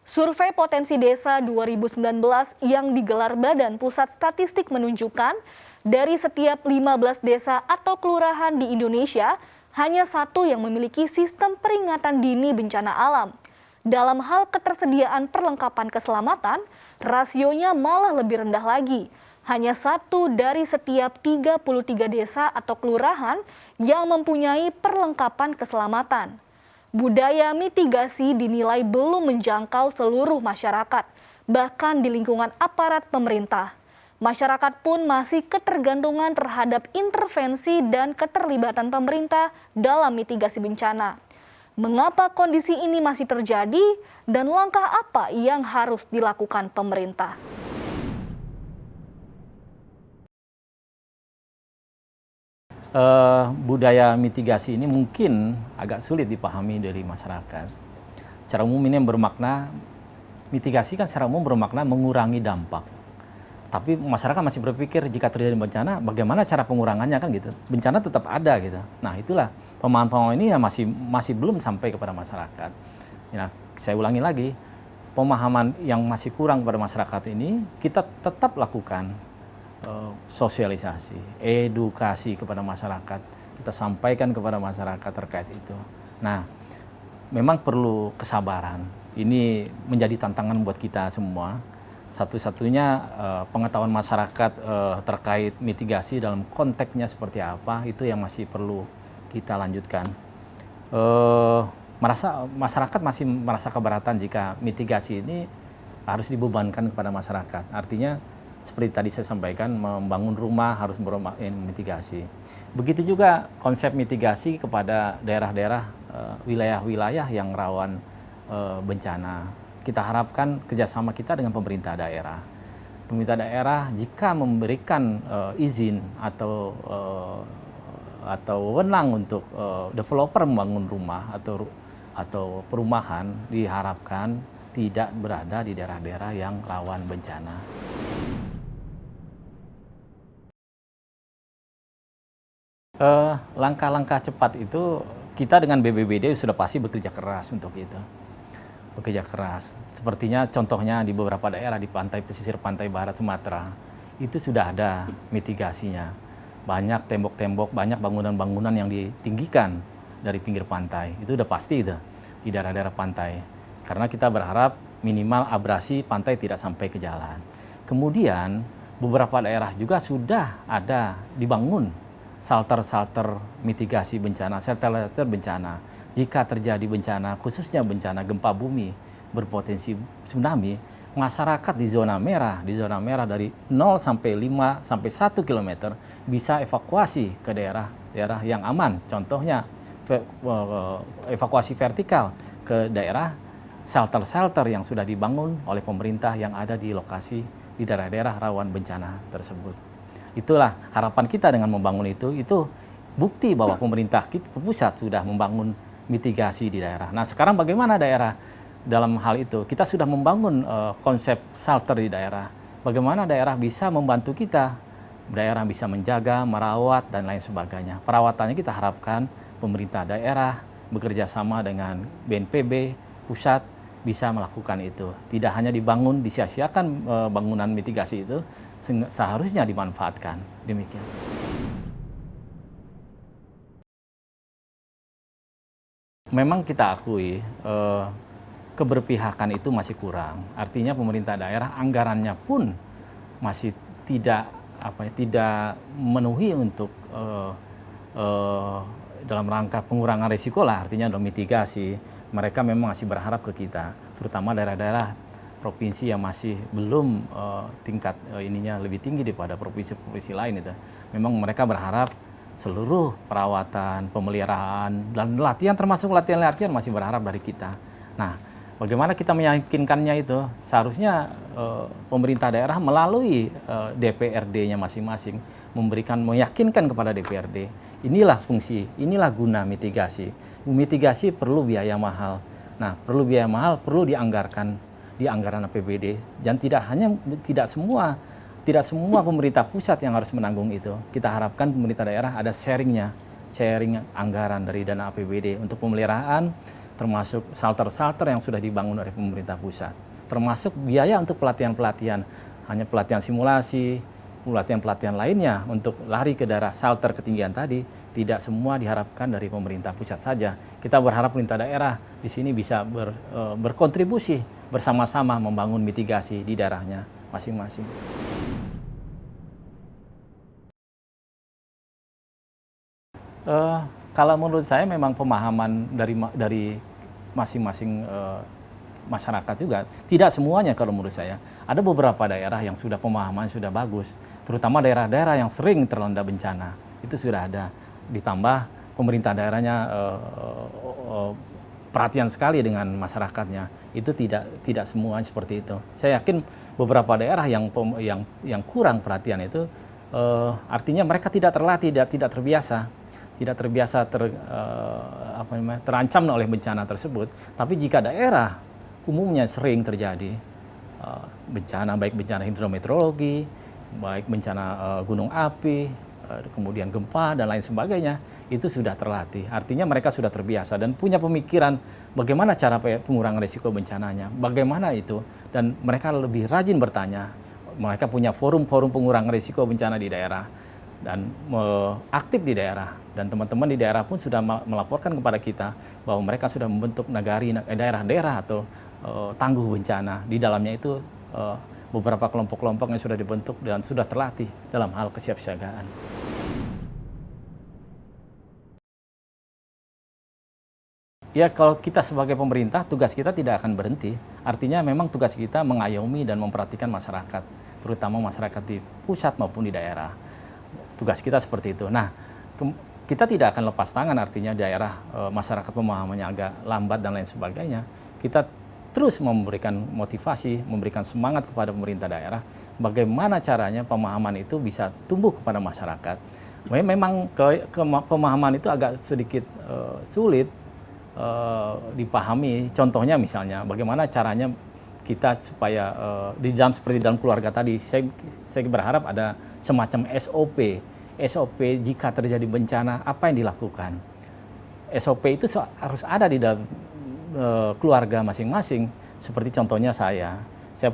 Survei Potensi Desa 2019 yang digelar Badan Pusat Statistik menunjukkan dari setiap 15 desa atau kelurahan di Indonesia, hanya satu yang memiliki sistem peringatan dini bencana alam. Dalam hal ketersediaan perlengkapan keselamatan, rasionya malah lebih rendah lagi. Hanya satu dari setiap 33 desa atau kelurahan yang mempunyai perlengkapan keselamatan. Budaya mitigasi dinilai belum menjangkau seluruh masyarakat, bahkan di lingkungan aparat pemerintah. Masyarakat pun masih ketergantungan terhadap intervensi dan keterlibatan pemerintah dalam mitigasi bencana. Mengapa kondisi ini masih terjadi dan langkah apa yang harus dilakukan pemerintah? Budaya mitigasi ini mungkin agak sulit dipahami dari masyarakat. Secara umum ini yang bermakna, mitigasi kan secara umum bermakna mengurangi dampak. Tapi masyarakat masih berpikir jika terjadi bencana, bagaimana cara pengurangannya kan gitu. Bencana tetap ada gitu. Nah itulah pemahaman-pemahaman ini yang masih belum sampai kepada masyarakat. Ya, saya ulangi lagi, pemahaman yang masih kurang kepada masyarakat ini kita tetap lakukan. Sosialisasi, edukasi kepada masyarakat, kita sampaikan kepada masyarakat terkait itu. Nah, memang perlu kesabaran. Ini menjadi tantangan buat kita semua. Satu-satunya pengetahuan masyarakat terkait mitigasi dalam konteksnya seperti apa, itu yang masih perlu kita lanjutkan. Masyarakat masih merasa keberatan jika mitigasi ini harus dibebankan kepada masyarakat. Artinya, seperti tadi saya sampaikan, membangun rumah harus mitigasi. Begitu juga konsep mitigasi kepada daerah-daerah, wilayah-wilayah yang rawan bencana. Kita harapkan kerjasama kita dengan pemerintah daerah. Pemerintah daerah jika memberikan izin atau wewenang untuk developer membangun rumah atau perumahan, diharapkan tidak berada di daerah-daerah yang rawan bencana. Langkah-langkah cepat itu kita dengan BPBD sudah pasti bekerja keras untuk itu. Bekerja keras. Sepertinya contohnya di beberapa daerah di pesisir pantai barat Sumatera, itu sudah ada mitigasinya. Banyak tembok-tembok, banyak bangunan-bangunan yang ditinggikan dari pinggir pantai. Itu udah pasti itu di daerah-daerah pantai. Karena kita berharap minimal abrasi pantai tidak sampai ke jalan. Kemudian beberapa daerah juga sudah ada dibangun shelter mitigasi bencana, shelter bencana. Jika terjadi bencana, khususnya bencana gempa bumi berpotensi tsunami, masyarakat di zona merah dari 0 sampai 5 sampai 1 km bisa evakuasi ke daerah yang aman. Contohnya evakuasi vertikal ke daerah shelter yang sudah dibangun oleh pemerintah yang ada di lokasi di daerah-daerah rawan bencana tersebut. Itulah harapan kita dengan membangun itu bukti bahwa pemerintah pusat sudah membangun mitigasi di daerah. Nah sekarang bagaimana daerah dalam hal itu? Kita sudah membangun konsep shelter di daerah. Bagaimana daerah bisa membantu kita? Daerah bisa menjaga, merawat, dan lain sebagainya. Perawatannya kita harapkan pemerintah daerah bekerja sama dengan BNPB, pusat, bisa melakukan itu. Tidak hanya dibangun, disia-siakan bangunan mitigasi itu, seharusnya dimanfaatkan. Demikian. Memang kita akui keberpihakan itu masih kurang. Artinya pemerintah daerah anggarannya pun masih tidak memenuhi untuk dalam rangka pengurangan risiko lah, artinya dalam mitigasi. Mereka memang masih berharap ke kita, terutama daerah-daerah provinsi yang masih belum tingkat ininya lebih tinggi daripada provinsi-provinsi lain itu. Memang mereka berharap seluruh perawatan, pemeliharaan, dan latihan termasuk latihan-latihan masih berharap dari kita. Nah, bagaimana kita meyakinkannya itu? Seharusnya pemerintah daerah melalui DPRD-nya masing-masing meyakinkan kepada DPRD, inilah fungsi, inilah guna mitigasi. Mitigasi perlu biaya mahal. Nah, perlu biaya mahal, perlu dianggarkan di anggaran APBD, dan tidak semua pemerintah pusat yang harus menanggung itu. Kita harapkan pemerintah daerah ada sharingnya, sharing anggaran dari dana APBD untuk pemeliharaan, termasuk shelter-shelter yang sudah dibangun oleh pemerintah pusat, termasuk biaya untuk pelatihan-pelatihan, hanya pelatihan simulasi, pelatihan-pelatihan lainnya untuk lari ke daerah shelter ketinggian tadi, tidak semua diharapkan dari pemerintah pusat saja. Kita berharap pemerintah daerah di sini bisa berkontribusi bersama-sama membangun mitigasi di daerahnya masing-masing. Kalau menurut saya memang pemahaman dari masing-masing masyarakat juga, tidak semuanya kalau menurut saya. Ada beberapa daerah yang sudah pemahaman sudah bagus, terutama daerah-daerah yang sering terlanda bencana, itu sudah ada. Ditambah pemerintah daerahnya perhatian sekali dengan masyarakatnya, itu tidak semua seperti itu. Saya yakin beberapa daerah yang kurang perhatian itu artinya mereka tidak terlatih, tidak terbiasa terancam oleh bencana tersebut. Tapi jika daerah umumnya sering terjadi bencana, baik bencana hidrometeorologi, baik bencana gunung api, kemudian gempa dan lain sebagainya, itu sudah terlatih. Artinya mereka sudah terbiasa dan punya pemikiran bagaimana cara pengurangan risiko bencananya, bagaimana itu, dan mereka lebih rajin bertanya. Mereka punya forum-forum pengurangan risiko bencana di daerah dan aktif di daerah, dan teman-teman di daerah pun sudah melaporkan kepada kita bahwa mereka sudah membentuk daerah-daerah atau tangguh bencana. Di dalamnya itu beberapa kelompok-kelompok yang sudah dibentuk dan sudah terlatih dalam hal kesiapsiagaan. Ya, kalau kita sebagai pemerintah, tugas kita tidak akan berhenti. Artinya memang tugas kita mengayomi dan memperhatikan masyarakat, terutama masyarakat di pusat maupun di daerah. Tugas kita seperti itu. Nah, kita tidak akan lepas tangan, artinya daerah masyarakat pemahamannya agak lambat dan lain sebagainya. Kita terus memberikan motivasi, memberikan semangat kepada pemerintah daerah, bagaimana caranya pemahaman itu bisa tumbuh kepada masyarakat. Memang pemahaman itu agak sedikit sulit dipahami. Contohnya misalnya, bagaimana caranya kita supaya seperti dalam keluarga tadi, saya berharap ada semacam SOP jika terjadi bencana, apa yang dilakukan. SOP itu harus ada di dalam keluarga masing-masing. Seperti contohnya saya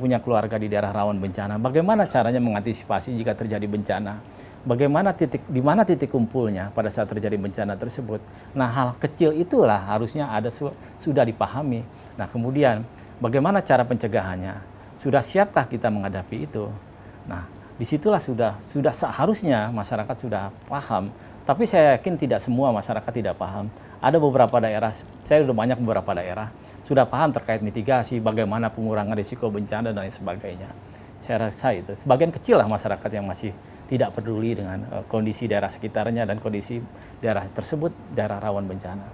punya keluarga di daerah rawan bencana. Bagaimana caranya mengantisipasi jika terjadi bencana? Bagaimana di mana titik kumpulnya pada saat terjadi bencana tersebut? Nah, hal kecil itulah harusnya sudah dipahami. Nah, kemudian bagaimana cara pencegahannya? Sudah siapkah kita menghadapi itu? Nah, disitulah sudah seharusnya masyarakat sudah paham. Tapi saya yakin tidak semua masyarakat tidak paham. Ada beberapa daerah, saya sudah banyak beberapa daerah, sudah paham terkait mitigasi, bagaimana pengurangan risiko bencana dan lain sebagainya. Saya rasa itu, sebagian kecil lah masyarakat yang masih tidak peduli dengan kondisi daerah sekitarnya dan kondisi daerah tersebut, daerah rawan bencana.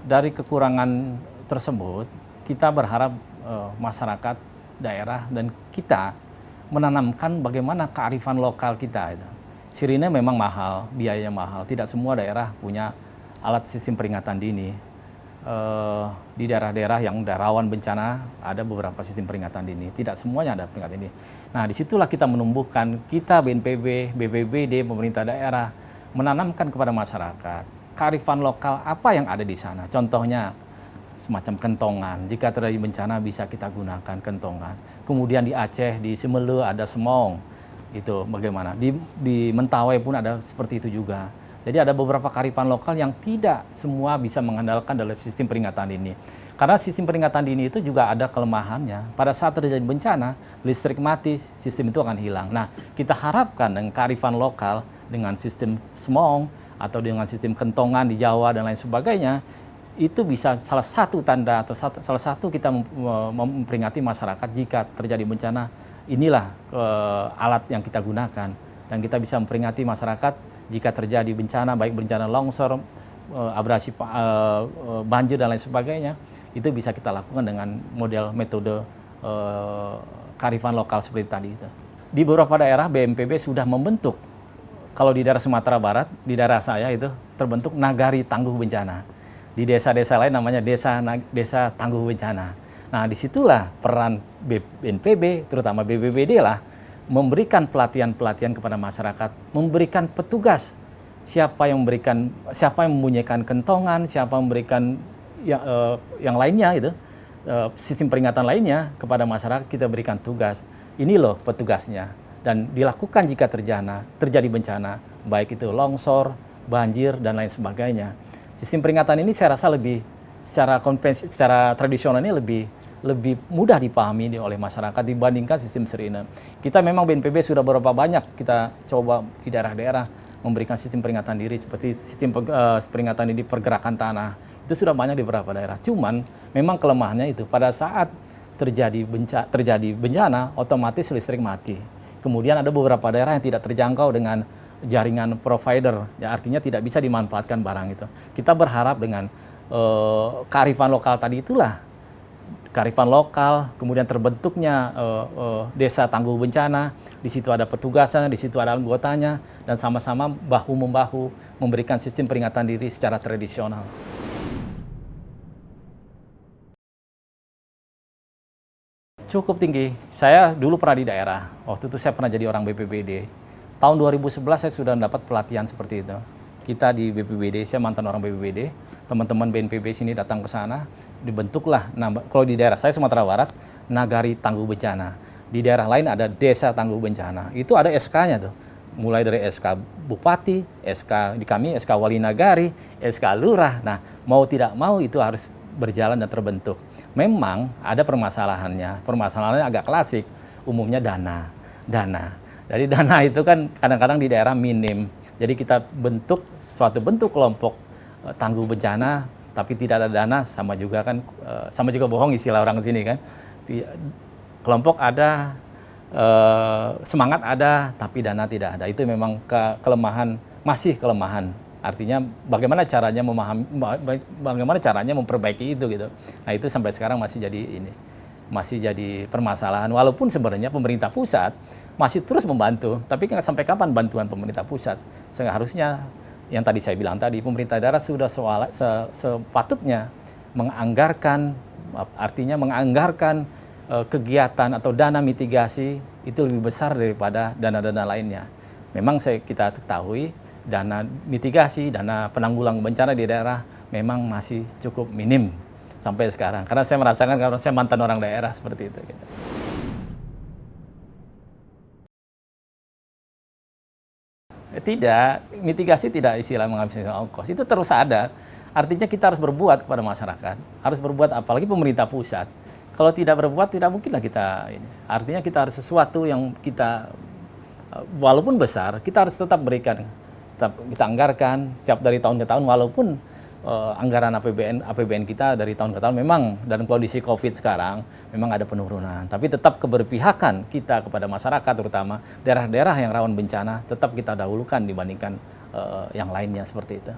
Dari kekurangan tersebut, kita berharap masyarakat daerah dan kita menanamkan bagaimana kearifan lokal kita. Sirine memang mahal, biayanya mahal. Tidak semua daerah punya alat sistem peringatan dini. Di daerah-daerah yang rawan bencana ada beberapa sistem peringatan dini. Tidak semuanya ada peringatan dini. Nah, disitulah kita menumbuhkan, kita BNPB, BPBD, pemerintah daerah, menanamkan kepada masyarakat kearifan lokal apa yang ada di sana. Contohnya semacam kentongan. Jika terjadi bencana bisa kita gunakan kentongan. Kemudian di Aceh, di Semelu ada semong. Itu bagaimana. Di Mentawai pun ada seperti itu juga. Jadi ada beberapa kearifan lokal yang tidak semua bisa mengandalkan dalam sistem peringatan dini. Karena sistem peringatan dini itu juga ada kelemahannya. Pada saat terjadi bencana, listrik mati, sistem itu akan hilang. Nah, kita harapkan dengan kearifan lokal, dengan sistem semong, atau dengan sistem kentongan di Jawa dan lain sebagainya, itu bisa salah satu tanda atau salah satu kita memperingati masyarakat jika terjadi bencana. Inilah alat yang kita gunakan dan kita bisa memperingati masyarakat jika terjadi bencana, baik bencana longsor, abrasi, banjir dan lain sebagainya. Itu bisa kita lakukan dengan metode kearifan lokal seperti tadi itu. Di beberapa daerah BNPB sudah membentuk, kalau di daerah Sumatera Barat, di daerah saya itu terbentuk Nagari Tangguh Bencana. Di desa-desa lain namanya desa tangguh bencana. Nah, disitulah peran BNPB, terutama BPBD lah, memberikan pelatihan-pelatihan kepada masyarakat, memberikan petugas siapa yang membunyikan kentongan, siapa yang memberikan yang lainnya gitu, sistem peringatan lainnya kepada masyarakat, kita berikan tugas. Ini loh petugasnya, dan dilakukan jika terjadi bencana, baik itu longsor, banjir dan lain sebagainya. Sistem peringatan ini saya rasa secara tradisional ini lebih mudah dipahami oleh masyarakat dibandingkan sistem sirine. Kita memang BNPB sudah beberapa banyak kita coba di daerah-daerah memberikan sistem peringatan diri seperti sistem peringatan diri pergerakan tanah. Itu sudah banyak di beberapa daerah. Cuman memang kelemahannya itu pada saat terjadi bencana otomatis listrik mati. Kemudian ada beberapa daerah yang tidak terjangkau dengan jaringan provider, ya artinya tidak bisa dimanfaatkan barang itu. Kita berharap dengan kearifan lokal tadi itulah, kearifan lokal, kemudian terbentuknya desa tangguh bencana, di situ ada petugasnya, di situ ada anggotanya, dan sama-sama bahu-membahu memberikan sistem peringatan diri secara tradisional. Cukup tinggi. Saya dulu pernah di daerah, waktu itu saya pernah jadi orang BPBD. Tahun 2011 saya sudah mendapat pelatihan seperti itu. Kita di BPBD, saya mantan orang BPBD, teman-teman BNPB sini datang ke sana, dibentuklah, kalau di daerah saya Sumatera Barat, Nagari Tangguh Bencana. Di daerah lain ada Desa Tangguh Bencana. Itu ada SK-nya tuh. Mulai dari SK Bupati, SK di kami, SK Wali Nagari, SK Lurah. Nah, mau tidak mau itu harus berjalan dan terbentuk. Memang ada permasalahannya agak klasik, umumnya dana. Jadi dana itu kan kadang-kadang di daerah minim. Jadi kita bentuk suatu bentuk kelompok tangguh bencana, tapi tidak ada dana, sama juga bohong istilah orang sini kan. Kelompok ada, semangat ada, tapi dana tidak ada. Itu memang masih kelemahan. Artinya bagaimana caranya memperbaiki itu gitu. Nah, itu sampai sekarang masih jadi permasalahan. Walaupun sebenarnya pemerintah pusat masih terus membantu, tapi sampai kapan bantuan pemerintah pusat? Seharusnya yang tadi saya bilang tadi, pemerintah daerah sudah sepatutnya menganggarkan kegiatan atau dana mitigasi itu lebih besar daripada dana-dana lainnya. Memang kita ketahui dana mitigasi, dana penanggulangan bencana di daerah memang masih cukup minim sampai sekarang. Karena saya merasakan, karena saya mantan orang daerah seperti itu. Tidak, mitigasi tidak istilah menghabiskan ongkos. Itu terus ada. Artinya kita harus berbuat kepada masyarakat. Harus berbuat, apalagi pemerintah pusat. Kalau tidak berbuat, tidak mungkinlah kita ini. Artinya kita harus sesuatu yang kita, walaupun besar, kita harus tetap berikan. Kita anggarkan setiap dari tahun ke tahun, walaupun anggaran APBN kita dari tahun ke tahun memang dalam kondisi COVID sekarang memang ada penurunan, tapi tetap keberpihakan kita kepada masyarakat, terutama daerah-daerah yang rawan bencana, tetap kita dahulukan dibandingkan yang lainnya seperti itu.